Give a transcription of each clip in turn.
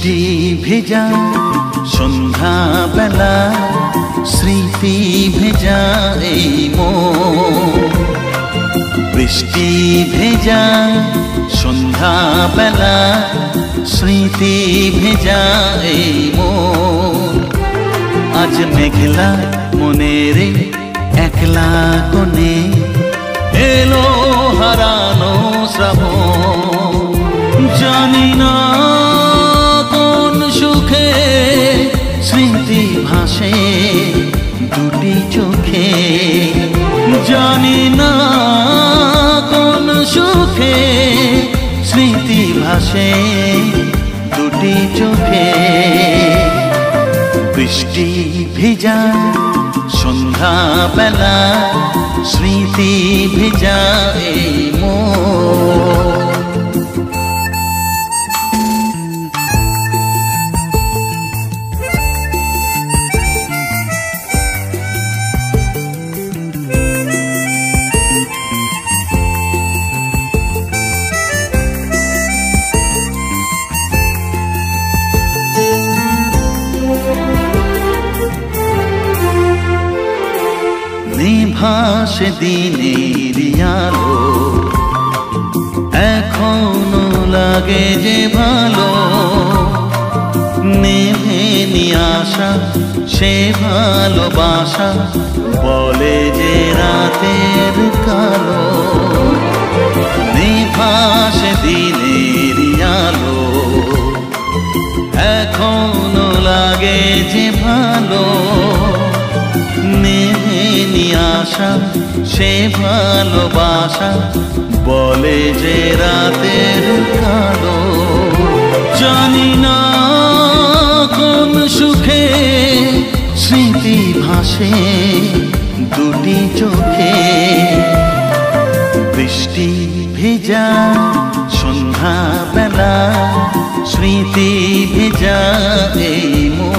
বৃষ্টি ভেজা সন্ধ্যা বেলা স্মৃতি ভেজা এই মন। বৃষ্টি ভেজা সন্ধ্যা বেলা স্মৃতি ভেজা এই মন। আজ মেঘলা মনের একলা কোণে এলো হারানো শ্রাবণ। জানি না কোন সুখে স্মৃতি ভাসে দুটি চোখে। জানি না কোন সুখে স্মৃতি ভাসে দুটি চোখে। বৃষ্টি ভেজা সন্ধ্যা বেলা স্মৃতি ভেজা এই মন। নিভাসে দিনের আলো এখনো লাগে যে ভালো। নেভে নিয়ে আসা সে ভালোবাসা বলে যে রাতের কালো। নিভাসে দিনের আলো এখনো লাগে যে ভালো। নেভে নিয়ে আসা সে ভালোবাসা বলে যে রাতের কালো। জানি না কোন সুখে স্মৃতি ভাসে দুটি চোখে। বৃষ্টি ভেজা সন্ধ্যা বেলা স্মৃতি ভেজা এই মন।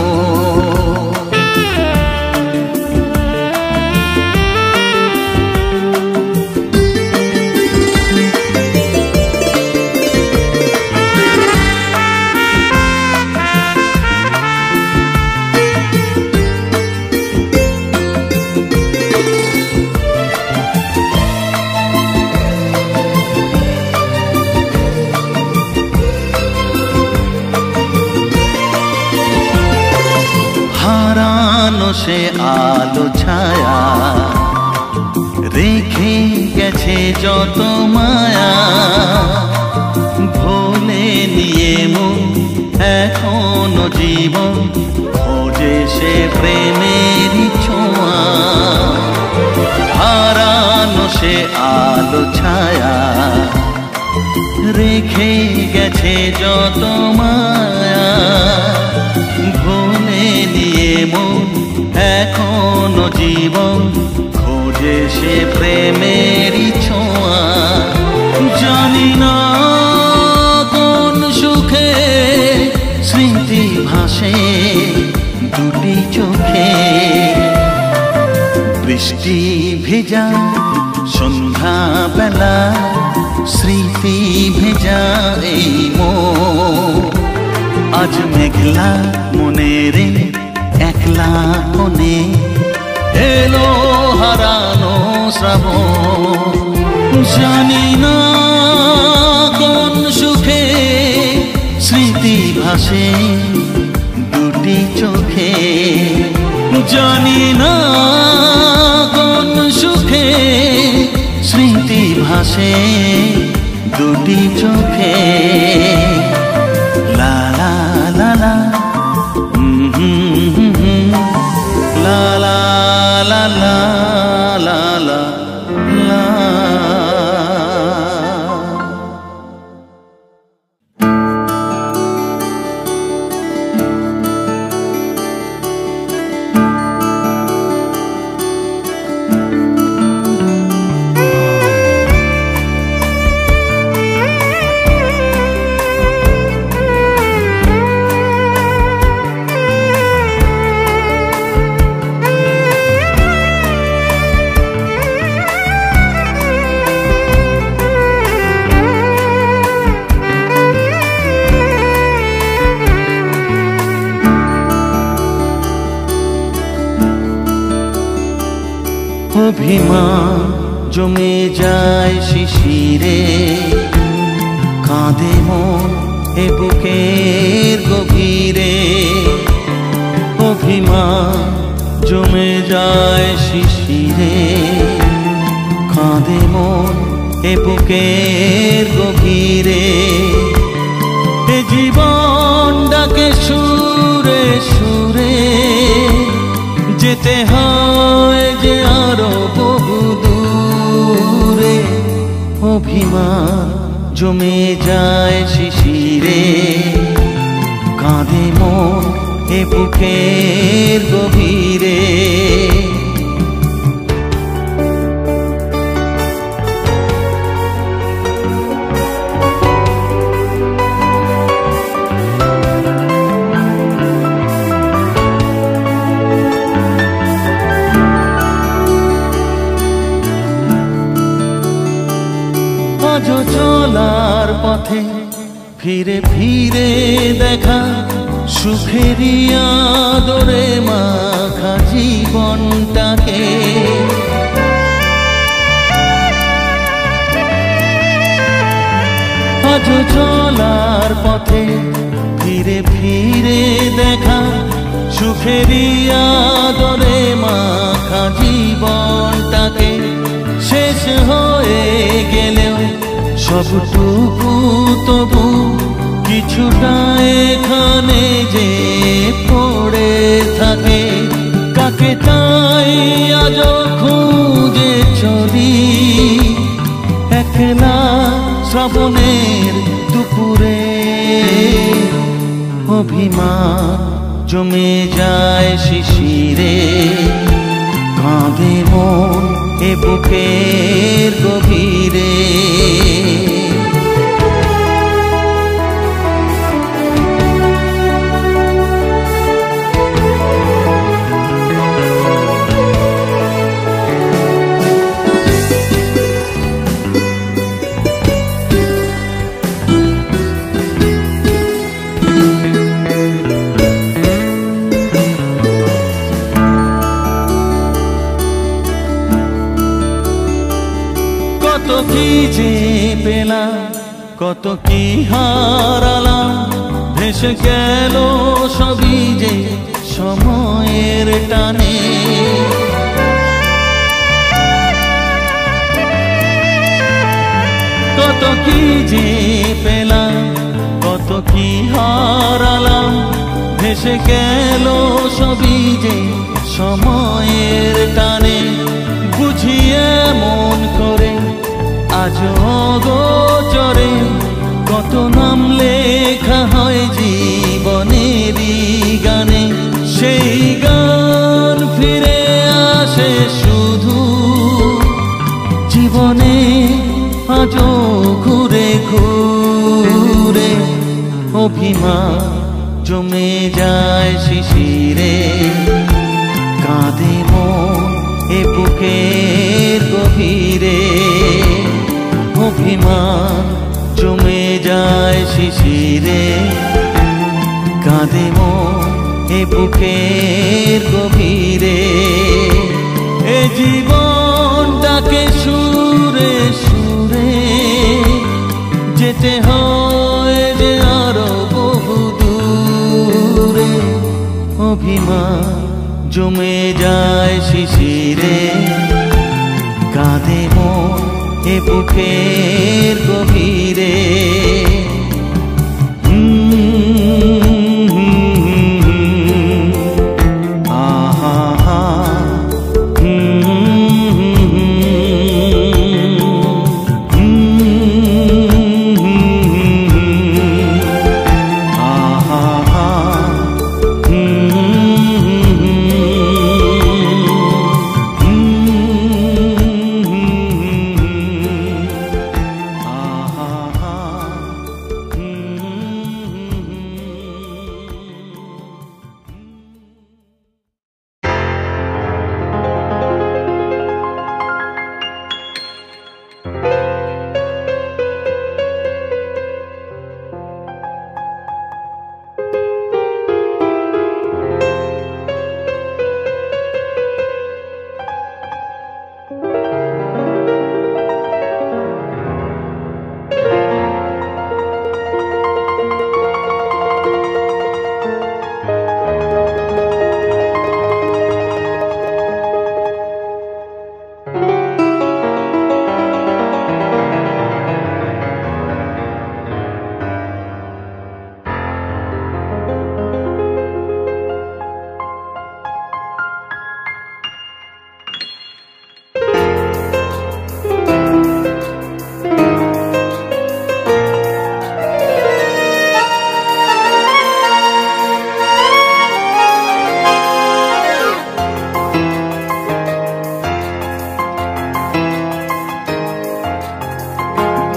হারানো সে আলো ছায়া রেখে গেছে যত মায়া। ভোলে নিয়ে মন এখনো জীবন খোঁজে সে প্রেমের ছোঁয়া। হারানো সে আলো ছায়া রেখে গেছে যত মায়া। ভোলে নিয়ে মন এখনো জীবন খোঁজে সে প্রেমের ছোঁয়া। জানি না কোন সুখে স্মৃতি ভাসে দুটি চোখে। বৃষ্টি ভেজা সন্ধ্যা বেলা স্মৃতি ভেজা এই মন। আজ মেঘলা মনের একলা কোণে এলো হারানো শ্রাবণ। জানি না কোন সুখে স্মৃতি ভাসে দুটি চোখে। জানি না কোন সুখে স্মৃতি ভাসে দুটি চোখে। লা লা লা লা লা লা লা লা লা লা লা। অভিমান জমে যায় শিশিরে, কাঁদে মন এ বুকের গভীরে। অভিমান জমে যায় শিশিরে, কাঁদে মন এ বুকের গভীরে। এ জীবন ডাকে সুরে সুরে, যেতে হয় যে আরো বহু দূরে। অভিমান জমে যায় শিশিরে, কাঁদে মন এ বুকের গভীরে। আজও চলার পথে ফিরে ফিরে দেখা, সুখেরই আদরে মাখা জীবনটাকে। আজও চলার পথে ফিরে ফিরে দেখা, সুখেরই আদরে মাখা জীবনটাকে। শেষ হয়ে গেলেও সবটুকু তবু কিছুটা এখানে যে পড়ে থাকে। কাকে তাই আজ খুঁজে চলি, একলা শ্রাবণের দুপুরে। অভিমান জমে যায় শিশিরে, কাঁদে মন এ বুকের গভীরে। কত কি যে পেলাম, কত কি হারালাম, ভেসে গেল সবই যে সময়ের টানে। কত কি যে পেলাম, কত কি হারালাম, ভেসে গেল সবই যে সময়ের টানে। বুঝিয়ে মন করে আজ অগোচরে, কত নাম লেখা হয় জীবনেরই গানে। সেই গান ফিরে আসে শুধু জীবনে আজও ঘুরে ঘুরে। অভিমান জমে যায় শিশিরে, কাঁদে মন এ বুকের গভীরে। অভিমান জমে যায় শিশিরে, কাঁদে মন এ বুকের গভীরে। এ জীবনটাকে সুরে সুরে, যেতে হয় যে আরো বহু দূরে। অভিমান জমে যায় শিশিরে, কাঁদে মন এ বুকের গভীরে।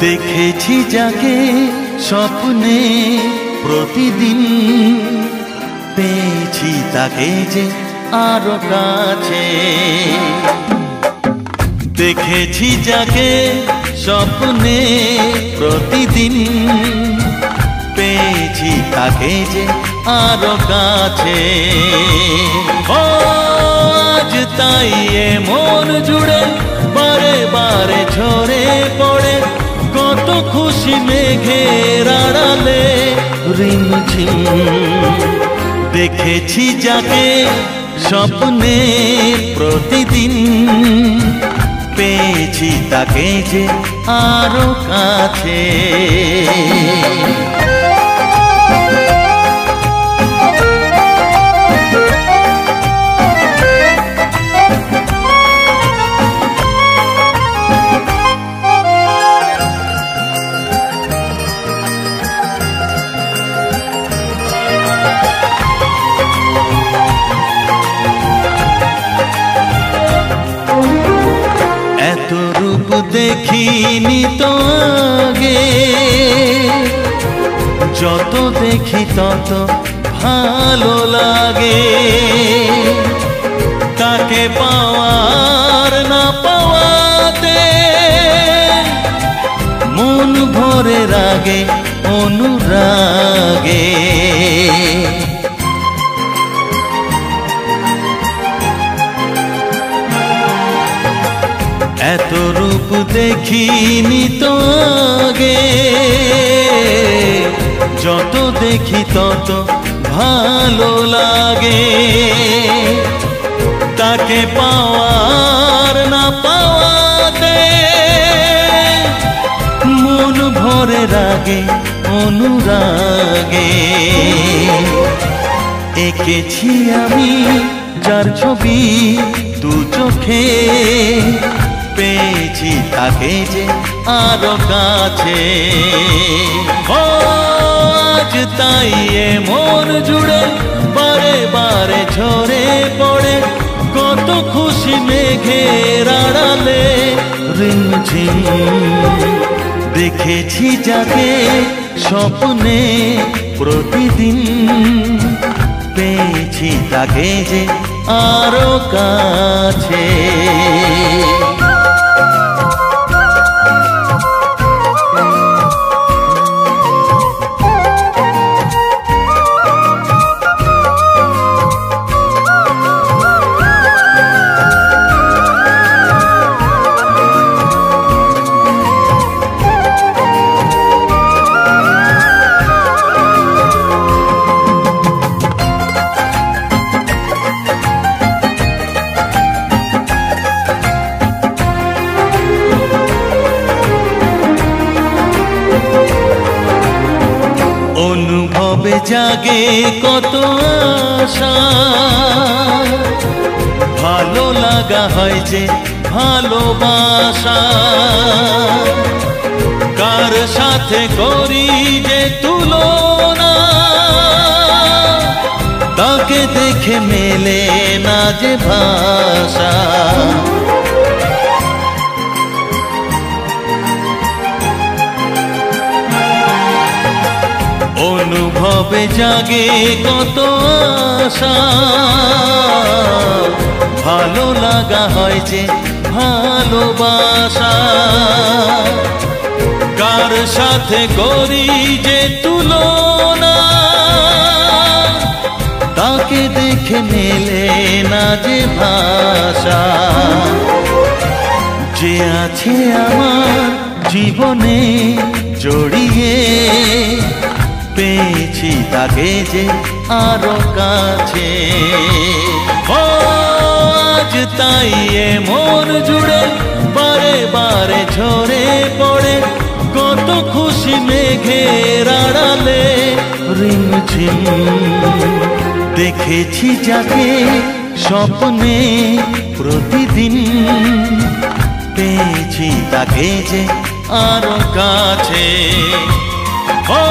দেখেছি যাকে স্বপ্নে প্রতিদিন, পেয়েছি তাকে যে আরো কাছে। দেখেছি যাকে স্বপ্নে প্রতিদিন, পেয়েছি তাকে যে আরো কাছে। ও আজ তাই এ মন জুড়ে বারে বারে ঝরে পড়ে, কত খুশি মেঘের আড়ালে রিমঝিম। দেখেছি যাকে স্বপ্নে প্রতিদিন, পেয়েছি তাকে যে আরো কাছে। এত রূপ দেখিনি তো আগে, যত দেখি তত ভালো লাগে। তাকে পাওয়ার না পাওয়াতে মন ভরে রাগে অনুরাগে। এত রূপ দেখিনি তো আগে, যত দেখি তত ভালো লাগে। তাকে পাওয়ার না পাওয়াতে মন ভরে রাগে অনুরাগে। এঁকেছি আমি যার ছবি দু চোখে, পেয়েছি তাকে যে আরো কাছে। ও আজ তাই এ মন জুড়ে বারে বারে ঝরে পড়ে, কত খুশি মেঘের আড়ালে রিমঝিম। দেখেছি যাকে স্বপ্নে প্রতিদিন, পেয়েছি তাকে যে আরো কাছে। অনুভবে জাগে কত আশা, ভালো লাগা হয় যে ভালোবাসা। কার সাথে করি যে তুলনা, তাকে দেখে মেলে না যে ভাষা। অনুভবে জাগে কত আশা, ভালো লাগা হয় যে ভালোবাসা। কার সাথে করি যে তুলনা, তাকে দেখে মেলে না যে ভাষা। যে আছে আমার জীবনে জড়িয়ে, পেয়েছি তাকে যে আরো কাছে। ও আজ তাই এ মন জুড়ে বারে বারে ঝরে পড়ে, কত খুশি মেঘের আড়ালে রিমঝিম। দেখেছি যাকে স্বপ্নে প্রতিদিন, পেয়েছি তাকে যে আরো কাছে। ও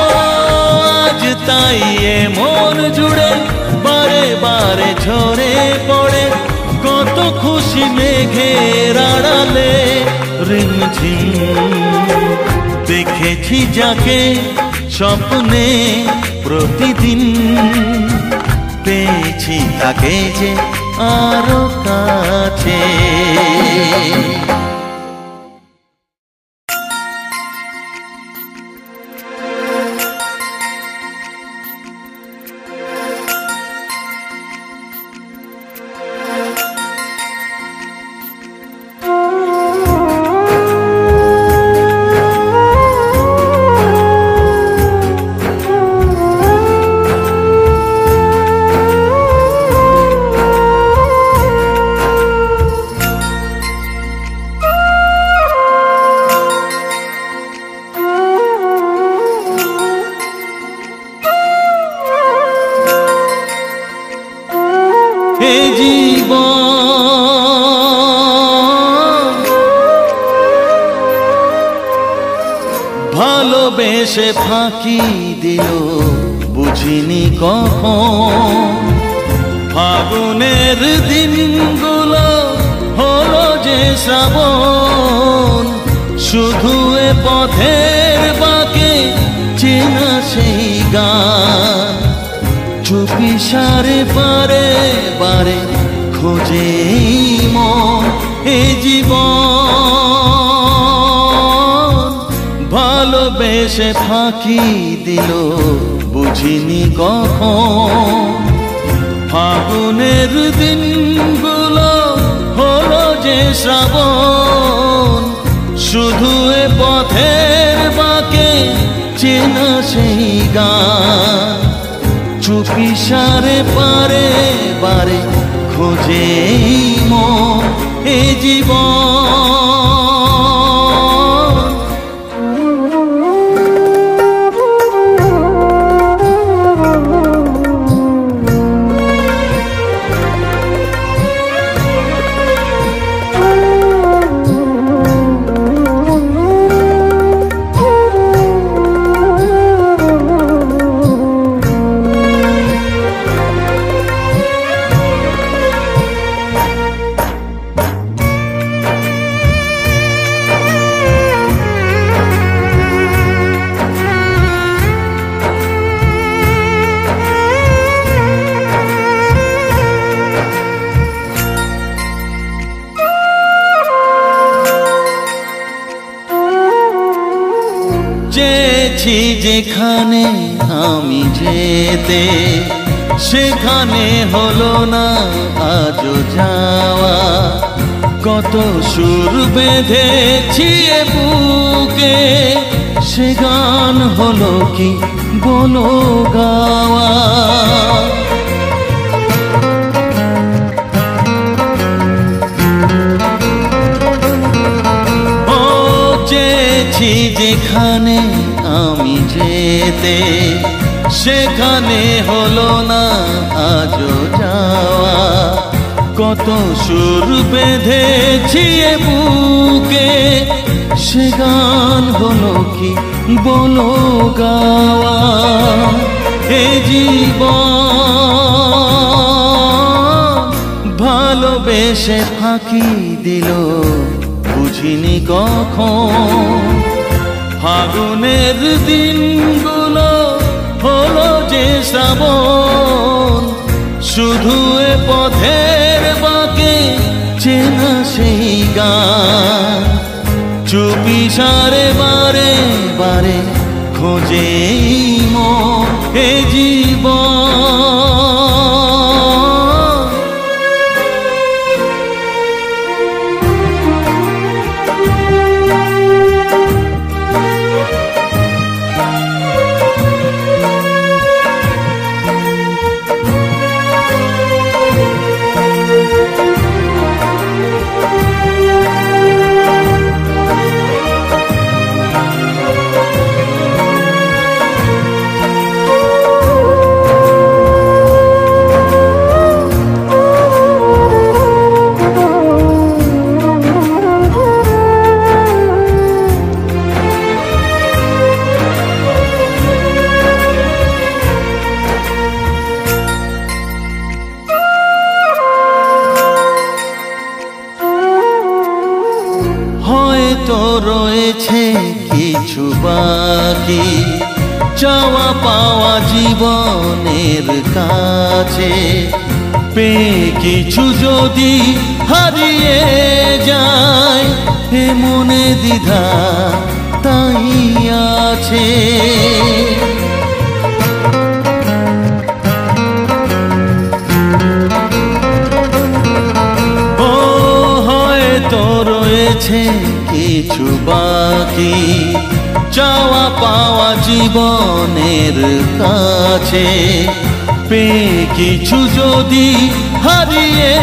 আজ তাই এ মন জুড়ে বারে বারে ঝরে পড়ে, কত খুশি মেঘের আড়ালে রিমঝিম। দেখি যাকে স্বপ্নে প্রতিদিন, পেয়েছি তাকে যে আরো কাছে। ভালোবেসে ফাঁকি দিল বুঝিনি কখন, ফাগুনের দিনগুলো হলো যে শ্রাবণ, শুধু এ পথের বাঁকে চেনা সেই গান, চুপিসারে বারে বারে খোঁজে মন এ জীবন। ভালোবেসে ফাঁকি দিল বুঝিনি কখন, ফাগুনের দিনগুলো হলো যে শ্রাবণ, শুধু এ পথের বাঁকে চেনা সেই গান, চুপিসারে বারে বারে খোঁজে মন এ জীবন। চেয়েছি যেখানে আমি যেতে, সেখানে হলো না আজও যাওয়া, কত সুর বেঁধেছি এ বুকে, সে গান হলো কি বলো গাওয়া। চেয়েছি যেখানে আমি যেতে, সেখানে হলো না আজও যাওয়া, কত সুর বেঁধেছি এ বুকে, সে গান হলো কি বলো গাওয়া। এ জীবন ভালোবেসে ফাঁকি দিল বুঝিনি কখন, ফাগুনের দিনগুলো হলো যে শ্রাবণ, শুধু এ পথের বাঁকে চেনা সেই গান, চুপিসারে বারে বারে খোঁজে মন এ জীবন। কিছু বাকি চাওয়া পাওয়া জীবনের কাছে পেয়ে কিছু যদি হারিয়ে যায় হে মনে দ্বিধা তাই আছে ও হয়তো রয়েছে কিছু বাকি চাওয়া পাওয়া জীবনের কাছে পেয়ে কিছু যদি হারিয়ে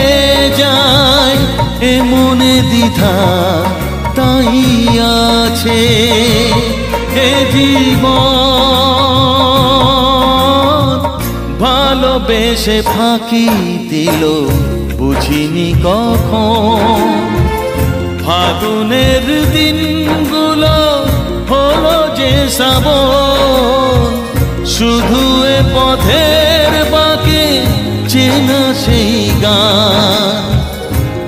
যায় এ মনে দ্বিধা তাই আছে এ জীবন ভালোবেসে ফাঁকি দিল বুঝিনি কখন ফাগুনের দিনগুলো হলো যে শ্রাবণ শুধু এ পথের বাঁকে চেনা সেই গান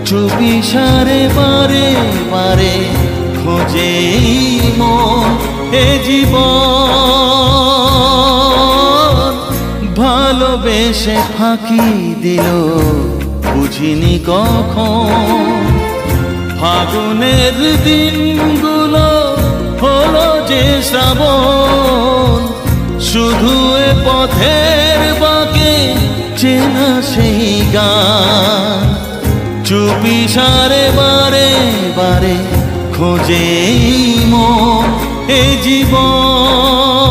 চুপিসারে বারে বারে খোঁজে মন এ জীবন ভালোবেসে ফাঁকি দিল বুঝিনি কখন ফাগুনের দিনগুলো হলো যে শ্রাবণ শুধু এ পথের বাঁকে চেনা সেই গান চুপিসারে বারে বারে খোঁজে মন এ জীবন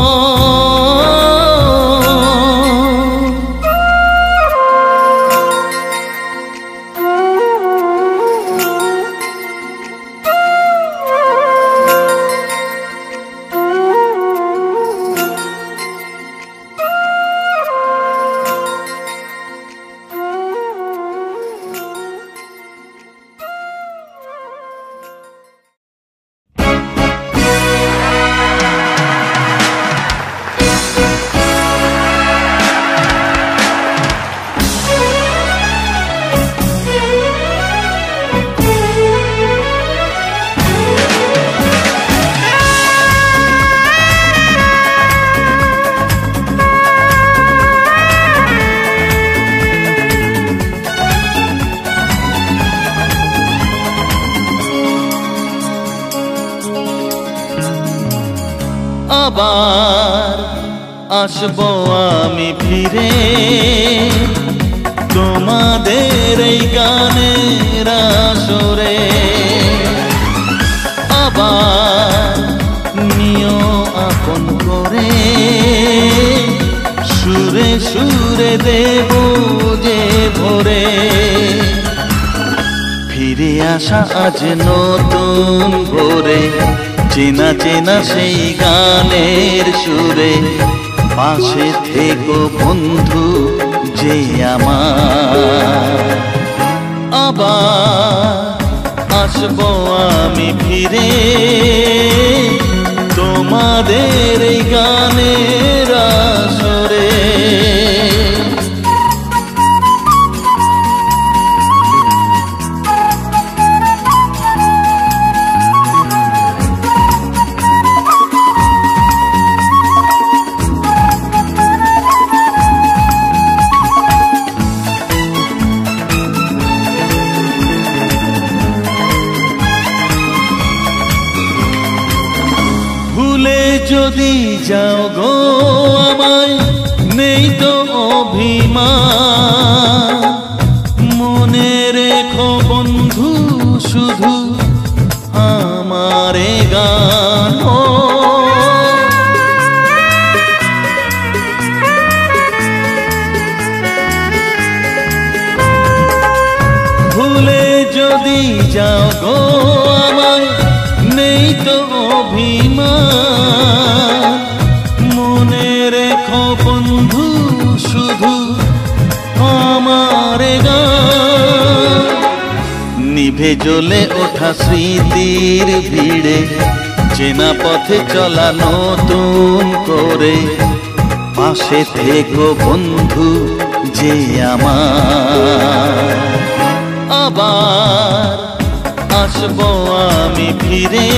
আবার আসবো আমি ফিরে তোমাদের এই গানের আসরে আবার নিও আপন করে সুরে সুরে দেব যে ভরে ফিরে আসা আজ নতুন ভোরে চেনা চেনা সেই গানের সুরে পাশে থেকো বন্ধু যে আমার আবার আসবো আমি ফিরে তোমাদের এই গানের আসরে যদি যাও গো আমায় নেই তো অভিমান মনে রেখো বন্ধু শুধু আমারে গান ভুলে যদি যাও গো আমায় নেই তো অভিমান মনে রেখো বন্ধু শুধু আমার গান নিভে জ্বলে ওঠা স্মৃতির ভিড়ে চেনা পথে চলা নতুন করে পাশে থেকো বন্ধু যে আমার আবার আসবো আমি ফিরে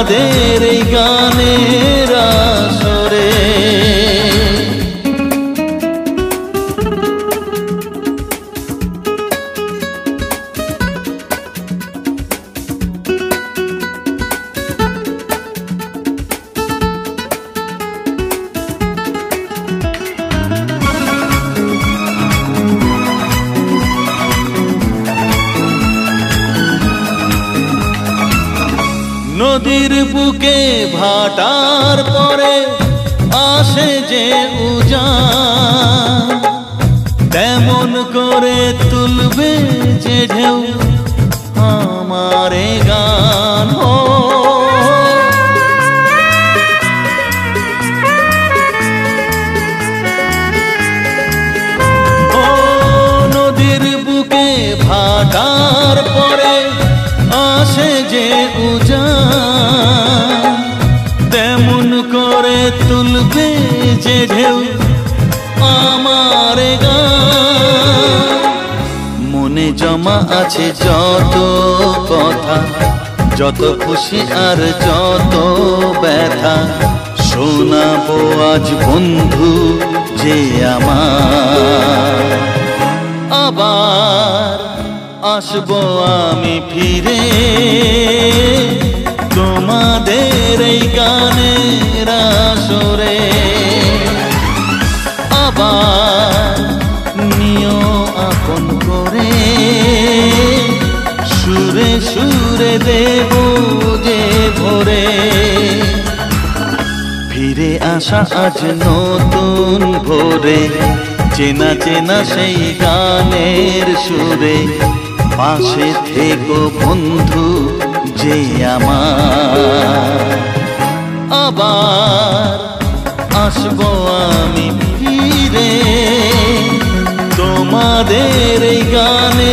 তোমাদের এই গানের আসরে। নদীর বুকে ভাটার পরে আসে যে উজান, তেমন করে তুলবে যে ঢেউ আমার এ গান। ও নদীর বুকে ভাটার পরে আসে যে উজান, তেমন করে তুলবে যে ঢেউ আমার গান। মনে জমা আছে যত কথা, যত খুশি আর যত ব্যথা, শোনাবো আজ বন্ধু যে আমার। আবার আসবো আমি ফিরে তোমাদের এই গানের আসরে। আবার নিও আপন করে, সুরে সুরে দেব যে ভরে। ফিরে আসা আজ নতুন ভোরে, চেনা চেনা সেই গানের সুরে, পাশে থেকো বন্ধু যে আমার। আবার আসবো আমি ফিরে তোমাদের এই গানে